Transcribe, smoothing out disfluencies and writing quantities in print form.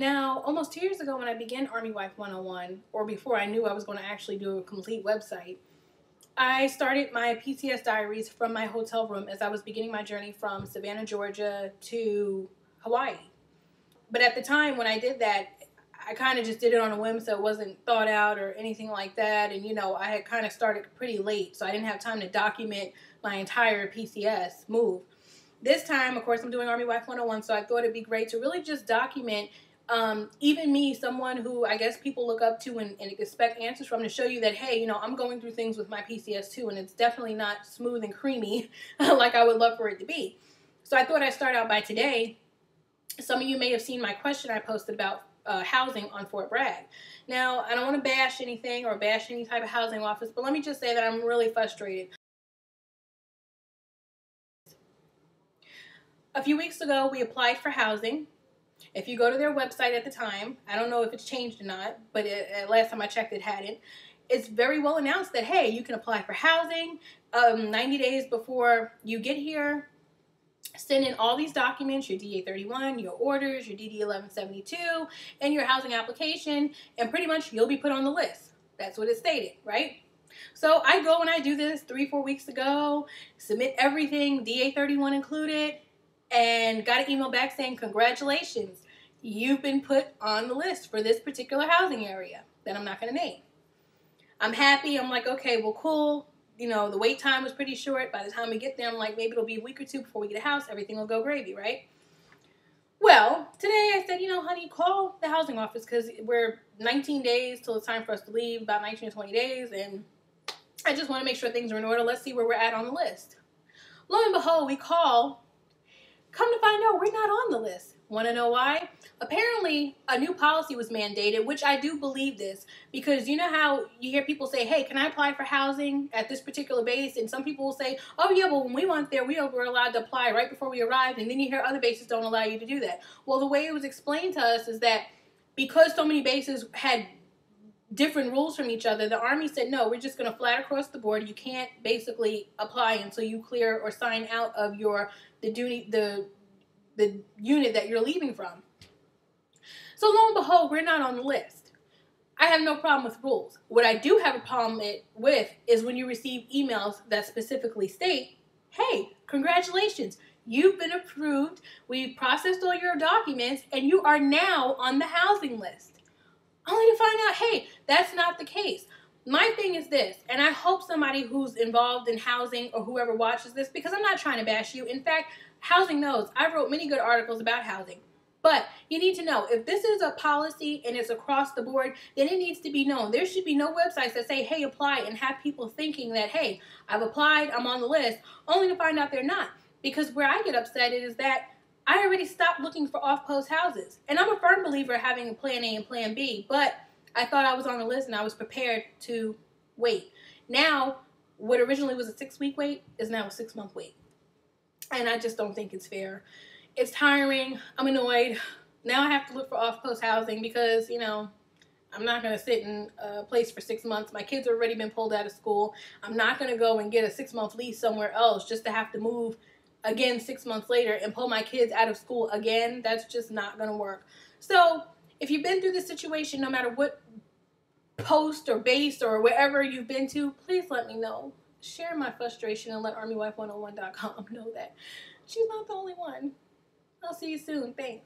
Now, almost 2 years ago when I began Army Wife 101, or before I knew I was going to actually do a complete website, I started my PCS diaries from my hotel room as I was beginning my journey from Savannah, Georgia to Hawaii. But at the time when I did that, I kind of just did it on a whim, so it wasn't thought out or anything like that. And, you know, I had kind of started pretty late, so I didn't have time to document my entire PCS move. This time, of course, I'm doing Army Wife 101, so I thought it'd be great to really just document even me, someone who I guess people look up to and expect answers from, to show you that, hey, you know, I'm going through things with my PCS too, and it's definitely not smooth and creamy like I would love for it to be. So I thought I'd start out by today. Some of you may have seen my question I posted about housing on Fort Bragg. Now, I don't want to bash anything or bash any type of housing office, but let me just say that I'm really frustrated. A few weeks ago, we applied for housing. If you go to their website at the time, I don't know if it's changed or not, but last time I checked it hadn't. It's very well announced that, hey, you can apply for housing 90 days before you get here. Send in all these documents, your DA-31, your orders, your DD-1172, and your housing application, and pretty much you'll be put on the list. That's what it stated, right? So I go and I do this 3-4 weeks ago, submit everything, DA-31 included, and got an email back saying, congratulations, you've been put on the list for this particular housing area that I'm not going to name. I'm happy. I'm like, okay, well, cool. You know, the wait time was pretty short. By the time we get there, I'm like, maybe it'll be a week or two before we get a house. Everything will go gravy, right? Well, today I said, you know, honey, call the housing office because we're 19 days till it's time for us to leave, about 19 to 20 days, and I just want to make sure things are in order. Let's see where we're at on the list. Lo and behold, we call. Come to find out, we're not on the list. Want to know why? Apparently, a new policy was mandated, which I do believe this, because you know how you hear people say, hey, can I apply for housing at this particular base? And some people will say, oh, yeah, well, when we went there, we were allowed to apply right before we arrived, and then you hear other bases don't allow you to do that. Well, the way it was explained to us is that because so many bases had different rules from each other, the Army said, no, we're just going to flat across the board. You can't basically apply until you clear or sign out of the unit that you're leaving from. So lo and behold, we're not on the list. I have no problem with rules. What I do have a problem with is when you receive emails that specifically state, hey, congratulations, you've been approved, we've processed all your documents, and you are now on the housing list. Only to find out, hey, that's not the case. My thing is this, and I hope somebody who's involved in housing or whoever watches this, because I'm not trying to bash you. In fact, housing knows. I wrote many good articles about housing. But you need to know, if this is a policy and it's across the board, then it needs to be known. There should be no websites that say, hey, apply, and have people thinking that, hey, I've applied, I'm on the list, only to find out they're not. Because where I get upset is that I already stopped looking for off-post houses. And I'm a firm believer of having a plan A and plan B, but I thought I was on the list and I was prepared to wait. Now, what originally was a 6-week wait is now a 6-month wait. And I just don't think it's fair. It's tiring. I'm annoyed. Now I have to look for off-post housing because, you know, I'm not going to sit in a place for 6 months. My kids have already been pulled out of school. I'm not going to go and get a 6-month lease somewhere else just to have to move again 6 months later and pull my kids out of school again. That's just not going to work. So if you've been through this situation, no matter what post or base or wherever you've been to, please let me know. Share my frustration and let ArmyWife101.com know that she's not the only one. I'll see you soon. Thanks.